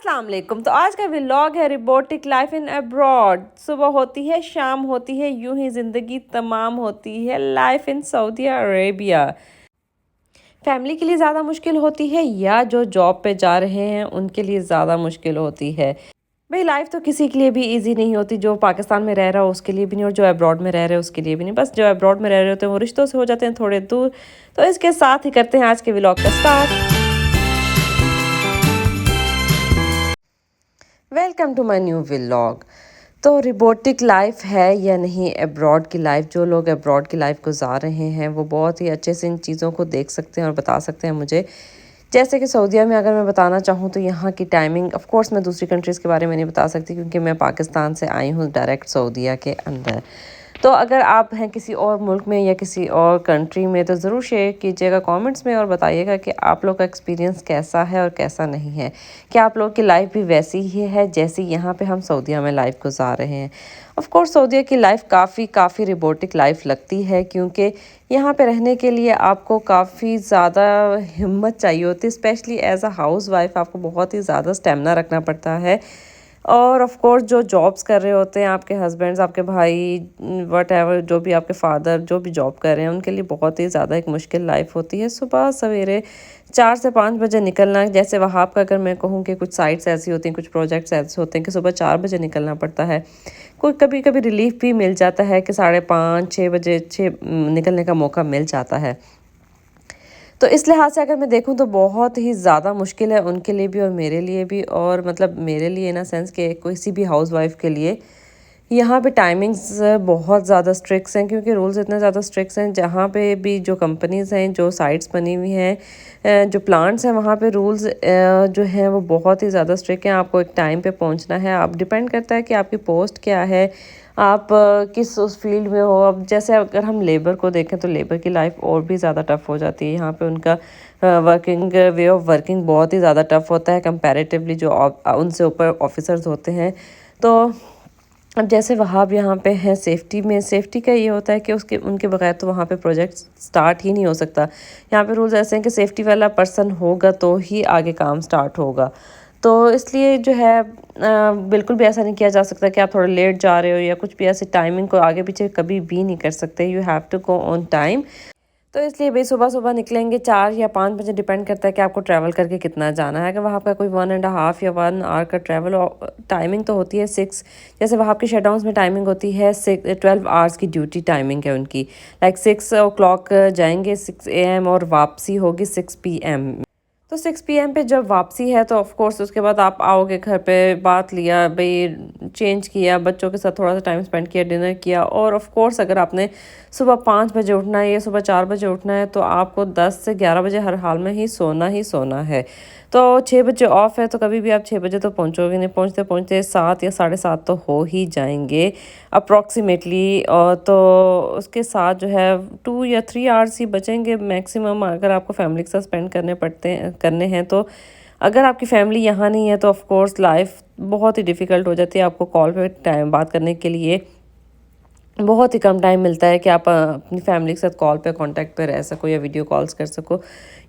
अस्सलाम वालेकुम। तो आज का व्लॉग है रोबोटिक लाइफ इन अब्रॉड। सुबह होती है, शाम होती है, यूं ही ज़िंदगी तमाम होती है। Life in Saudi Arabia family के लिए ज़्यादा मुश्किल होती है या जो जॉब पे जा रहे हैं उनके लिए ज़्यादा मुश्किल होती है। भाई लाइफ तो किसी के लिए भी इजी नहीं होती। जो पाकिस्तान में रह रहा हो उसके लिए भी नहीं और जो अब्रॉड में रह रहे हो उसके लिए भी नहीं। बस जो अब्रॉड में रह रहे होते हैं वो रिश्तों से हो जाते हैं थोड़े दूर। तो इसके साथ ही करते हैं आज के व्लॉग का start. Welcome to my new vlog. तो रोबोटिक लाइफ है या नहीं अब्रॉड की लाइफ, जो लोग अब्रॉड की लाइफ गुजार रहे हैं वो बहुत ही अच्छे से इन चीज़ों को देख सकते हैं और बता सकते हैं मुझे। जैसे कि सऊदीया में अगर मैं बताना चाहूँ तो यहाँ की टाइमिंग, ऑफ कोर्स मैं दूसरी कंट्रीज़ के बारे में नहीं बता सकती क्योंकि मैं पाकिस्तान से आई हूँ डायरेक्ट सऊदीया के अंदर। तो अगर आप हैं किसी और मुल्क में या किसी और कंट्री में तो ज़रूर शेयर कीजिएगा कमेंट्स में और बताइएगा कि आप लोग का एक्सपीरियंस कैसा है और कैसा नहीं है। क्या आप लोग की लाइफ भी वैसी ही है जैसी यहाँ पे हम सऊदीया में लाइफ गुजार रहे हैं। ऑफ कोर्स सऊदीया की लाइफ काफ़ी रोबोटिक लाइफ लगती है क्योंकि यहाँ पे रहने के लिए आपको काफ़ी ज़्यादा हिम्मत चाहिए होती है। Specially as a housewife आपको बहुत ही ज़्यादा स्टेमिना रखना पड़ता है। और ऑफ कोर्स जो जॉब्स कर रहे होते हैं, आपके हस्बैंड्स, आपके भाई, वट एवर, जो भी आपके फादर जो भी जॉब कर रहे हैं उनके लिए बहुत ही ज़्यादा एक मुश्किल लाइफ होती है। सुबह सवेरे 4 से 5 बजे निकलना। जैसे वहाँ का अगर मैं कहूँ कि कुछ साइट्स ऐसी होती हैं, कुछ प्रोजेक्ट्स ऐसे होते हैं कि सुबह 4 बजे निकलना पड़ता है। कोई कभी कभी रिलीफ भी मिल जाता है कि 5:30 6 बजे निकलने का मौका मिल जाता है। तो इस लिहाज से अगर मैं देखूं तो बहुत ही ज़्यादा मुश्किल है उनके लिए भी और मेरे लिए भी। और मतलब मेरे लिए इन अ सेंस कि किसी भी हाउस वाइफ के लिए यहाँ पे टाइमिंग्स बहुत ज़्यादा स्ट्रिक्स हैं क्योंकि रूल्स इतने ज़्यादा स्ट्रिक्स हैं। जहाँ पे भी जो कंपनीज़ हैं, जो साइट्स बनी हुई हैं, जो प्लांट्स हैं, वहाँ पे रूल्स जो हैं वो बहुत ही ज़्यादा स्ट्रिक्ट हैं। आपको एक टाइम पे पहुँचना है। आप डिपेंड करता है कि आपकी पोस्ट क्या है, आप किस उस फील्ड में हो। अब जैसे अगर हम लेबर को देखें तो लेबर की लाइफ और भी ज़्यादा टफ़ हो जाती है। यहाँ पे उनका वर्किंग वे ऑफ वर्किंग बहुत ही ज़्यादा टफ़ होता है कंपैरेटिवली जो उनसे ऊपर ऑफिसर्स होते हैं। तो अब जैसे वहाँ भी यहाँ पे हैं सेफ्टी में, सेफ्टी का ये होता है कि उसके उनके बगैर तो वहाँ पे प्रोजेक्ट स्टार्ट ही नहीं हो सकता। यहाँ पे रूल्स ऐसे हैं कि सेफ्टी वाला पर्सन होगा तो ही आगे काम स्टार्ट होगा। तो इसलिए जो है बिल्कुल भी ऐसा नहीं किया जा सकता कि आप थोड़ा लेट जा रहे हो या कुछ भी ऐसे टाइमिंग को आगे पीछे कभी भी नहीं कर सकते। You have to go on time. तो इसलिए भाई सुबह सुबह निकलेंगे 4 या 5 बजे, डिपेंड करता है कि आपको ट्रैवल करके कितना जाना है। अगर वहाँ का कोई 1.5 या 1 आवर का ट्रैवल, टाइमिंग तो होती है 6, जैसे वहाँ की शटडाउन्स में टाइमिंग होती है 12 आवर्स की ड्यूटी टाइमिंग है उनकी। लाइक 6 o'clock जाएंगे 6 AM और वापसी होगी 6 PM। तो 6 PM पे जब वापसी है तो ऑफ कोर्स उसके बाद आप आओगे घर पे, बात लिया भाई, चेंज किया, बच्चों के साथ थोड़ा सा टाइम स्पेंड किया, डिनर किया। और ऑफ कोर्स अगर आपने सुबह 5 बजे उठना है या सुबह 4 बजे उठना है तो आपको 10 से 11 बजे हर हाल में ही सोना है। तो 6 बजे ऑफ है तो कभी भी आप 6 बजे तो पहुंचोगे नहीं। पहुंचते पहुंचते 7 या 7:30 तो हो ही जाएंगे अप्रॉक्सीमेटली। और तो उसके साथ जो है 2 या 3 आवर्स ही बचेंगे मैक्सिमम अगर आपको फैमिली के साथ स्पेंड करने हैं। तो अगर आपकी फैमिली यहाँ नहीं है तो ऑफ कोर्स लाइफ बहुत ही डिफ़िकल्ट हो जाती है। आपको कॉल पे टाइम बात करने के लिए बहुत ही कम टाइम मिलता है कि आप अपनी फैमिली के साथ कॉल पे कांटेक्ट पे रह सको या वीडियो कॉल्स कर सको।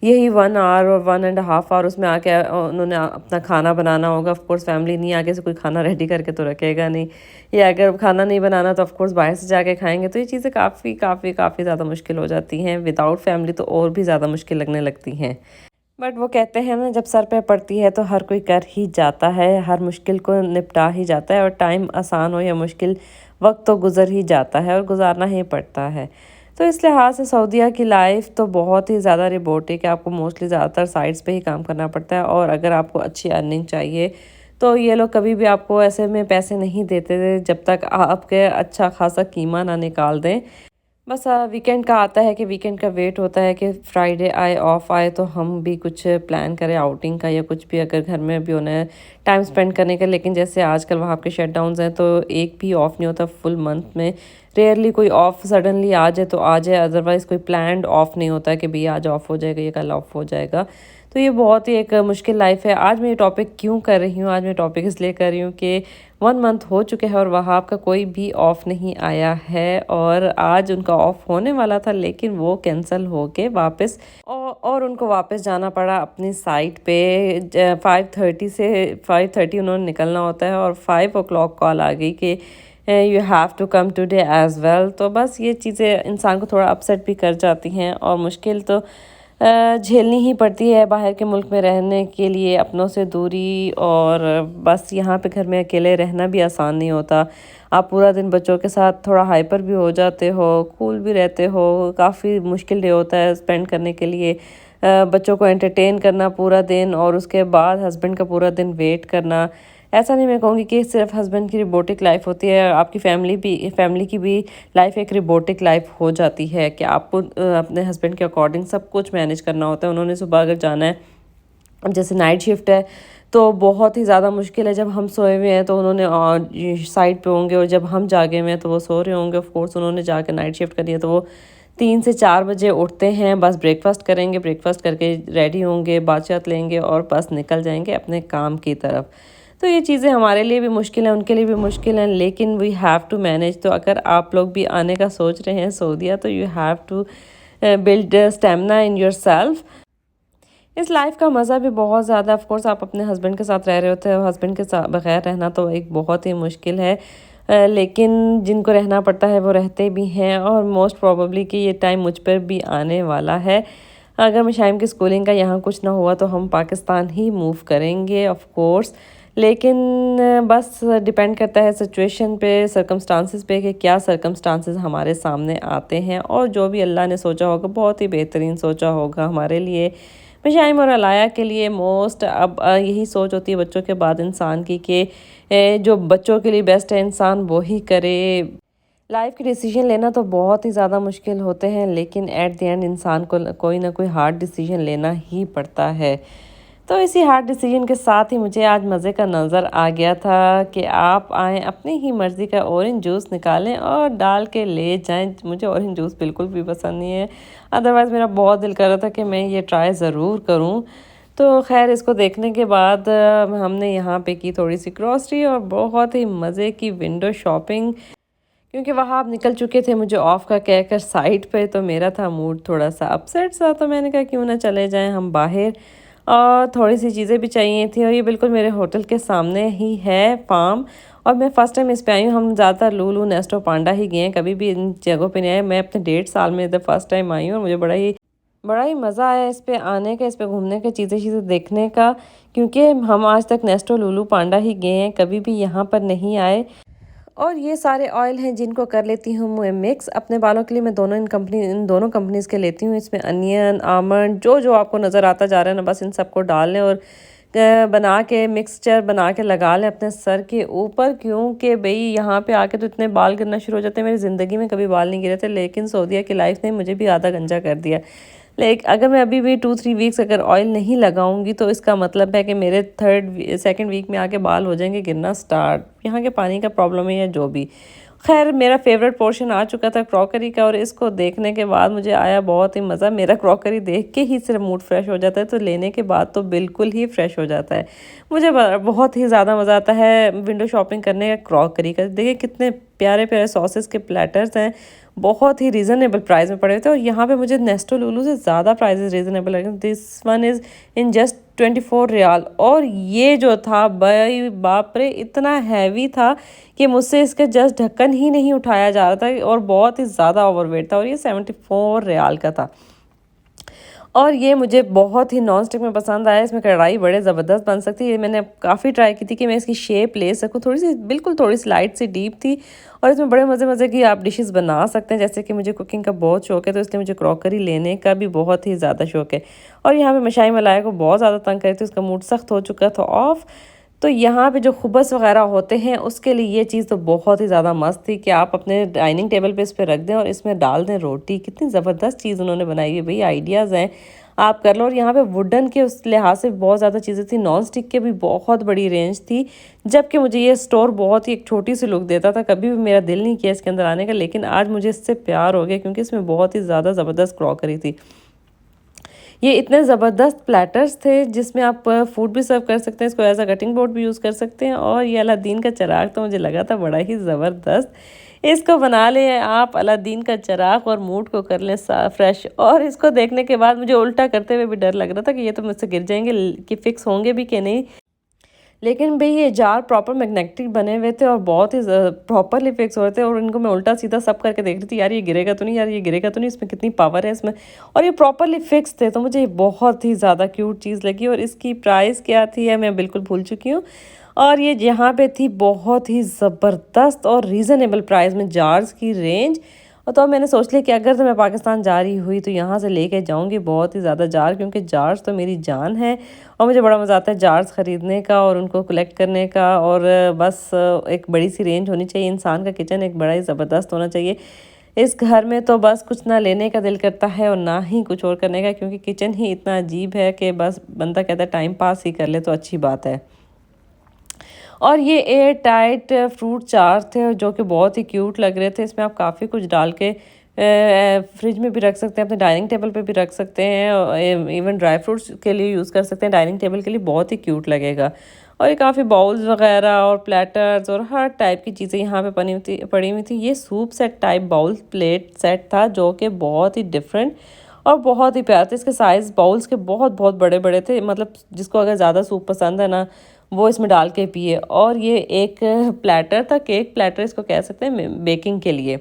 यही 1 आवर और 1.5 आवर उसमें आके उन्होंने अपना खाना बनाना होगा। ऑफ कोर्स फैमिली नहीं आगे से कोई खाना रेडी करके तो रखेगा नहीं, या अगर खाना नहीं बनाना तो ऑफ कोर्स बाहर से जाके खाएंगे। तो ये चीज़ें काफ़ी ज़्यादा मुश्किल हो जाती हैं। विदाउट फैमिली तो और भी ज़्यादा मुश्किल लगने लगती हैं। बट वो कहते हैं ना, जब सर पे पड़ती है तो हर कोई कर ही जाता है, हर मुश्किल को निपटा ही जाता है। और टाइम आसान हो या मुश्किल, वक्त तो गुजर ही जाता है और गुजारना ही पड़ता है। तो इस लिहाज से सऊदीया की लाइफ तो बहुत ही ज़्यादा रोबोटिक है। आपको मोस्टली ज़्यादातर साइट्स पे ही काम करना पड़ता है। और अगर आपको अच्छी अर्निंग चाहिए तो ये लोग कभी भी आपको ऐसे में पैसे नहीं देते थे जब तक आपके अच्छा खासा कीमा ना निकाल दें। बस वीकेंड का आता है कि वीकेंड का वेट होता है कि फ्राइडे आए, ऑफ आए तो हम भी कुछ प्लान करें आउटिंग का या कुछ भी, अगर घर में भी होना है टाइम स्पेंड करने का। लेकिन जैसे आजकल वहाँ के शटडाउन्स हैं तो एक भी ऑफ नहीं होता फुल मंथ में। रेयरली कोई ऑफ सडनली आ जाए तो आ जाए, अदरवाइज़ कोई प्लान्ड ऑफ नहीं होता है कि भैया आज ऑफ हो जाएगा या कल ऑफ हो जाएगा। तो ये बहुत ही एक मुश्किल लाइफ है। आज मैं ये टॉपिक क्यों कर रही हूँ, आज मैं टॉपिक इसलिए कर रही हूँ कि 1 मंथ हो चुके हैं और वहाँ का कोई भी ऑफ नहीं आया है। और आज उनका ऑफ होने वाला था लेकिन वो कैंसिल हो के वापस और उनको वापस जाना पड़ा अपनी साइट पे। 5:30 से 5:30 उन्होंने निकलना होता है और 5 o'clock कॉल आ गई कि you have to come today as well. तो बस ये चीज़ें इंसान को थोड़ा अपसेट भी कर जाती हैं और मुश्किल तो झेलनी ही पड़ती है बाहर के मुल्क में रहने के लिए, अपनों से दूरी। और बस यहाँ पे घर में अकेले रहना भी आसान नहीं होता। आप पूरा दिन बच्चों के साथ थोड़ा हाइपर भी हो जाते हो, कूल भी रहते हो, काफ़ी मुश्किल डे होता है स्पेंड करने के लिए। बच्चों को एंटरटेन करना पूरा दिन और उसके बाद हस्बैंड का पूरा दिन वेट करना। ऐसा नहीं मैं कहूँगी कि सिर्फ हस्बैंड की रोबोटिक लाइफ होती है, आपकी फैमिली की भी लाइफ एक रोबोटिक लाइफ हो जाती है कि आपको अपने हस्बैंड के अकॉर्डिंग सब कुछ मैनेज करना होता है। उन्होंने सुबह अगर जाना है, अब जैसे नाइट शिफ्ट है तो बहुत ही ज़्यादा मुश्किल है। जब हम सोए हुए हैं तो उन्होंने साइड पे होंगे और जब हम जागे हुए हैं तो वो सो रहे होंगे। ऑफ कोर्स उन्होंने जाके नाइट शिफ्ट करी है तो वो 3 से 4 बजे उठते हैं, बस ब्रेकफास्ट करेंगे, ब्रेकफास्ट करके रेडी होंगे, बात लेंगे और बस निकल जाएंगे अपने काम की तरफ। तो ये चीज़ें हमारे लिए भी मुश्किल है, उनके लिए भी मुश्किल है, लेकिन वी हैव टू मैनेज। तो अगर आप लोग भी आने का सोच रहे हैं सऊदीया तो you have to build stamina in yourself. इस लाइफ का मज़ा भी बहुत ज़्यादा। ऑफ कोर्स आप अपने हस्बैंड के साथ रह रहे होते हैं, हस्बैंड के साथ बगैर रहना तो एक बहुत ही मुश्किल है। लेकिन जिनको रहना पड़ता है वो रहते भी हैं और मोस्ट प्रोबेबली कि ये टाइम मुझ पर भी आने वाला है। अगर मिशाइम की स्कूलिंग का यहाँ कुछ ना हुआ तो हम पाकिस्तान ही मूव करेंगे ऑफ कोर्स। लेकिन बस डिपेंड करता है सिचुएशन पे, सर्कमस्टांसिस पे कि क्या सर्कमस्टांसिस हमारे सामने आते हैं। और जो भी अल्लाह ने सोचा होगा बहुत ही बेहतरीन सोचा होगा हमारे लिए, मिशाइम और अलाया के लिए। मोस्ट अब यही सोच होती है बच्चों के बाद इंसान की कि जो बच्चों के लिए बेस्ट है इंसान वो ही करे। लाइफ के डिसीजन लेना तो बहुत ही ज़्यादा मुश्किल होते हैं, लेकिन एट द एंड इंसान को कोई ना कोई हार्ड डिसीजन लेना ही पड़ता है। तो इसी हार्ड डिसीजन के साथ ही मुझे आज मज़े का नज़र आ गया था कि आप आएँ, अपनी ही मर्ज़ी का ऑरेंज जूस निकालें और डाल के ले जाएं। मुझे ऑरेंज जूस बिल्कुल भी पसंद नहीं है, अदरवाइज़ मेरा बहुत दिल कर रहा था कि मैं ये ट्राई ज़रूर करूं। तो खैर इसको देखने के बाद हमने यहाँ पे की थोड़ी सी ग्रॉसरी और बहुत ही मज़े की विंडो शॉपिंग, क्योंकि वहाँ आप निकल चुके थे मुझे ऑफ का कहकर साइड पे। तो मेरा था मूड थोड़ा सा अपसेट सा, तो मैंने कहा क्यों ना चले जाएं हम बाहर। और थोड़ी सी चीज़ें भी चाहिए थी और ये बिल्कुल मेरे होटल के सामने ही है फार्म। और मैं फ़र्स्ट टाइम इस पे आई हूँ। हम ज़्यादातर लूलू, नेस्टो, पांडा ही गए हैं, कभी भी इन जगहों पे नहीं आए। मैं अपने 1.5 साल में इधर फर्स्ट टाइम आई हूँ और मुझे बड़ा ही मज़ा आया इस पे आने का, इस पे घूमने का, चीज़ें देखने का। क्योंकि हम आज तक नेस्टो, लूलू, पांडा ही गए हैं, कभी भी यहाँ पर नहीं आए। और ये सारे ऑयल हैं जिनको कर लेती हूँ मैं मिक्स अपने बालों के लिए। मैं इन दोनों कंपनीज़ के लेती हूँ। इसमें अनियन, आमंड, जो जो आपको नज़र आता जा रहा है ना, बस इन सबको डाल लें और बना के मिक्सचर बना के लगा लें अपने सर के ऊपर। क्योंकि भाई यहाँ पे आके तो इतने बाल गिरना शुरू हो जाते हैं। मेरी ज़िंदगी में कभी बाल नहीं गिरे थे, लेकिन सऊदीया की लाइफ ने मुझे भी आधा गंजा कर दिया। लाइक अगर मैं अभी भी 2-3 वीक्स अगर ऑयल नहीं लगाऊंगी तो इसका मतलब है कि मेरे सेकंड वीक में आके बाल हो जाएंगे गिरना स्टार्ट। यहाँ के पानी का प्रॉब्लम है या जो भी। खैर मेरा फेवरेट पोर्शन आ चुका था क्रॉकरी का और इसको देखने के बाद मुझे आया बहुत ही मज़ा। मेरा क्रॉकरी देख के ही सिर्फ मूड फ्रेश हो जाता है, तो लेने के बाद तो बिल्कुल ही फ्रेश हो जाता है। मुझे बहुत ही ज़्यादा मज़ा आता है विंडो शॉपिंग करने का, क्रॉकरी का। देखिए कितने प्यारे प्यारे सॉसेस के प्लेटर्स हैं, बहुत ही रीज़नेबल प्राइस में पड़े हुए थे। और यहाँ पे मुझे नेस्टो लूलू से ज़्यादा प्राइसेस रीज़नेबल लगे। This one is in just 24 riyal. और ये जो था भाई बाप रे, इतना हैवी था कि मुझसे इसका जस्ट ढक्कन ही नहीं उठाया जा रहा था और बहुत ही ज़्यादा ओवरवेट था। और ये 74 रियाल का था। और ये मुझे बहुत ही नॉन स्टिक में पसंद आया। इसमें कढ़ाई बड़े ज़बरदस्त बन सकती है। मैंने काफ़ी ट्राई की थी कि मैं इसकी शेप ले सकूं, थोड़ी सी लाइट सी डीप थी। और इसमें बड़े मज़े की आप डिशेस बना सकते हैं। जैसे कि मुझे कुकिंग का बहुत शौक है, तो इसलिए मुझे क्रॉकरी लेने का भी बहुत ही ज़्यादा शौक है। और यहाँ पे मिशाई मलाया को बहुत ज़्यादा तंग करी थी, उसका मूड सख्त हो चुका था ऑफ। तो यहाँ पे जो खुबस वगैरह होते हैं उसके लिए ये चीज़ तो बहुत ही ज़्यादा मस्त थी कि आप अपने डाइनिंग टेबल पे इस पर रख दें और इसमें डाल दें रोटी। कितनी ज़बरदस्त चीज़ उन्होंने बनाई है भाई, आइडियाज़ हैं, आप कर लो। और यहाँ पे वुडन के उस लिहाज से बहुत ज़्यादा चीज़ें थी, नॉन स्टिक के भी बहुत बड़ी रेंज थी। जबकि मुझे ये स्टोर बहुत ही एक छोटी सी लुक देता था, कभी भी मेरा दिल नहीं किया इसके अंदर आने का। लेकिन आज मुझे इससे प्यार हो गया क्योंकि इसमें बहुत ही ज़्यादा ज़बरदस्त क्रॉकरी थी। ये इतने ज़बरदस्त प्लेटर्स थे जिसमें आप फूड भी सर्व कर सकते हैं, इसको एज अ कटिंग बोर्ड भी यूज़ कर सकते हैं। और ये अलादीन का चिराग तो मुझे लगा था बड़ा ही ज़बरदस्त। इसको बना लें आप अलादीन का चिराग और मूड को कर लें फ्रेश। और इसको देखने के बाद मुझे उल्टा करते हुए भी डर लग रहा था कि ये तो मुझसे गिर जाएंगे, कि फिक्स होंगे भी कि नहीं। लेकिन भई ये जार प्रॉपर मैग्नेटिक बने हुए थे और बहुत ही प्रॉपरली फिक्स हो रहे थे, और इनको मैं उल्टा सीधा सब करके देख रही थी, यार ये गिरेगा तो नहीं, यार ये गिरेगा तो नहीं, इसमें कितनी पावर है इसमें। और ये प्रॉपरली फिक्स थे, तो मुझे ये बहुत ही ज़्यादा क्यूट चीज़ लगी। और इसकी प्राइस क्या थी है मैं बिल्कुल भूल चुकी हूँ। और ये यहाँ पे थी बहुत ही ज़बरदस्त और रीज़नेबल प्राइस में जार्स की रेंज। और तो अब मैंने सोच लिया कि अगर तो मैं पाकिस्तान जा रही हुई तो यहाँ से लेके जाऊँगी बहुत ही ज़्यादा जार, क्योंकि जार्स तो मेरी जान है। और मुझे बड़ा मज़ा आता है जार्स ख़रीदने का और उनको कलेक्ट करने का। और बस एक बड़ी सी रेंज होनी चाहिए, इंसान का किचन एक बड़ा ही ज़बरदस्त होना चाहिए। इस घर में तो बस कुछ ना लेने का दिल करता है और ना ही कुछ और करने का, क्योंकि किचन ही इतना अजीब है कि बस बंदा कहता है टाइम पास ही कर ले तो अच्छी बात है। और ये एयर टाइट फ्रूट चार थे जो कि बहुत ही क्यूट लग रहे थे। इसमें आप काफ़ी कुछ डाल के फ्रिज में भी रख सकते हैं, अपने डाइनिंग टेबल पे भी रख सकते हैं, इवन ड्राई फ्रूट्स के लिए यूज़ कर सकते हैं, डाइनिंग टेबल के लिए बहुत ही क्यूट लगेगा। और ये काफ़ी बाउल्स वगैरह और प्लेटर्स और हर टाइप की चीज़ें यहाँ पे पड़ी हुई थी। ये soup set type bowl plate set था जो कि बहुत ही डिफरेंट और बहुत ही प्यारा था। इसके साइज़ बाउल्स के बहुत बहुत बड़े बड़े थे, मतलब जिसको अगर ज़्यादा सूप पसंद है ना वो इसमें डाल के पिए। और ये एक प्लेटर था, केक प्लेटर इसको कह सकते हैं, बेकिंग के लिए।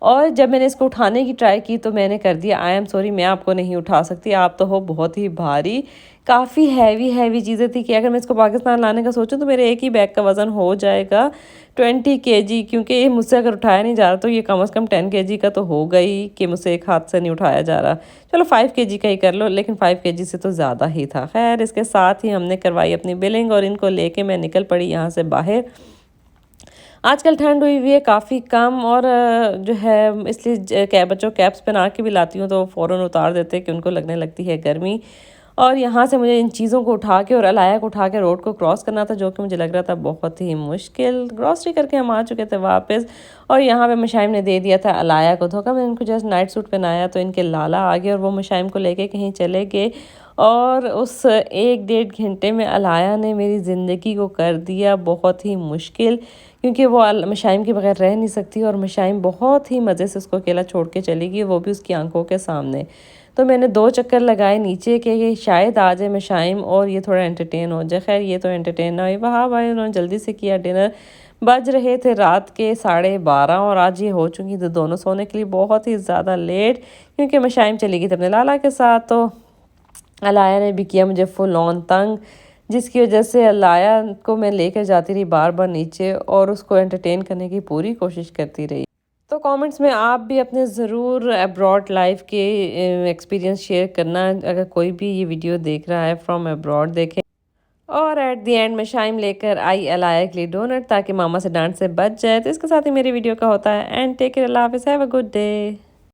और जब मैंने इसको उठाने की ट्राई की तो मैंने कर दिया, आई एम सॉरी मैं आपको नहीं उठा सकती, आप तो हो बहुत ही भारी। काफ़ी हैवी चीज़ें थी कि अगर मैं इसको पाकिस्तान लाने का सोचूं तो मेरे एक ही बैग का वज़न हो जाएगा 20 kg, क्योंकि ये मुझसे अगर उठाया नहीं जा रहा तो ये कम से कम 10 kg का तो होगा ही, कि मुझसे एक हाथ से नहीं उठाया जा रहा। चलो 5 kg का ही कर लो, लेकिन 5 kg से तो ज़्यादा ही था। खैर इसके साथ ही हमने करवाई अपनी बिलिंग और इनको लेके मैं निकल पड़ी यहाँ से बाहर। आजकल ठंड हुई हुई है काफ़ी कम, और जो है इसलिए बच्चों कैप्स पहना के भी लाती हूँ तो फ़ौरन उतार देते हैं कि उनको लगने लगती है गर्मी। और यहाँ से मुझे इन चीज़ों को उठा के और अलाया को उठा के रोड को क्रॉस करना था, जो कि मुझे लग रहा था बहुत ही मुश्किल। ग्रॉसरी करके हम आ चुके थे वापस, और यहाँ पे मशाइम ने दे दिया था अलाया को धोखा। मैंने इनको जस्ट नाइट सूट पहनाया तो इनके लाला आ गए और वो मशाइम को लेके कहीं चले गए। और उस 1-1.5 घंटे में अलाया ने मेरी ज़िंदगी को कर दिया बहुत ही मुश्किल, क्योंकि वो मशाइम के बगैर रह नहीं सकती, और मशाइम बहुत ही मज़े से उसको अकेला छोड़ के चली गई, वो भी उसकी आंखों के सामने। तो मैंने 2 चक्कर लगाए नीचे के ये शायद आ जाए मशाइम और ये थोड़ा एंटरटेन हो जाए। खैर ये तो एंटरटेन ना हुई, हाँ भाई उन्होंने जल्दी से किया डिनर। बज रहे थे रात के 12:30 और आज ये हो चुकी थी दोनों सोने के लिए बहुत ही ज़्यादा लेट, क्योंकि मशाइम चली गई थी अपने लाला के साथ। तो अलाया ने भी किया मुझे फुल ऑन तंग, जिसकी वजह से अलाया को मैं लेकर जाती रही बार बार नीचे और उसको एंटरटेन करने की पूरी कोशिश करती रही। तो कमेंट्स में आप भी अपने ज़रूर अब्रॉड लाइफ के एक्सपीरियंस शेयर करना, अगर कोई भी ये वीडियो देख रहा है फ्रॉम अब्रॉड देखें। और एट द एंड में शाइम लेकर आई अलाया के लिए डोनट, ताकि मामा से डांट से बच जाए। तो इसके साथ ही मेरी वीडियो का होता है एंड टेक केयर, अल्लाह हाफिज़, हैव अ गुड डे।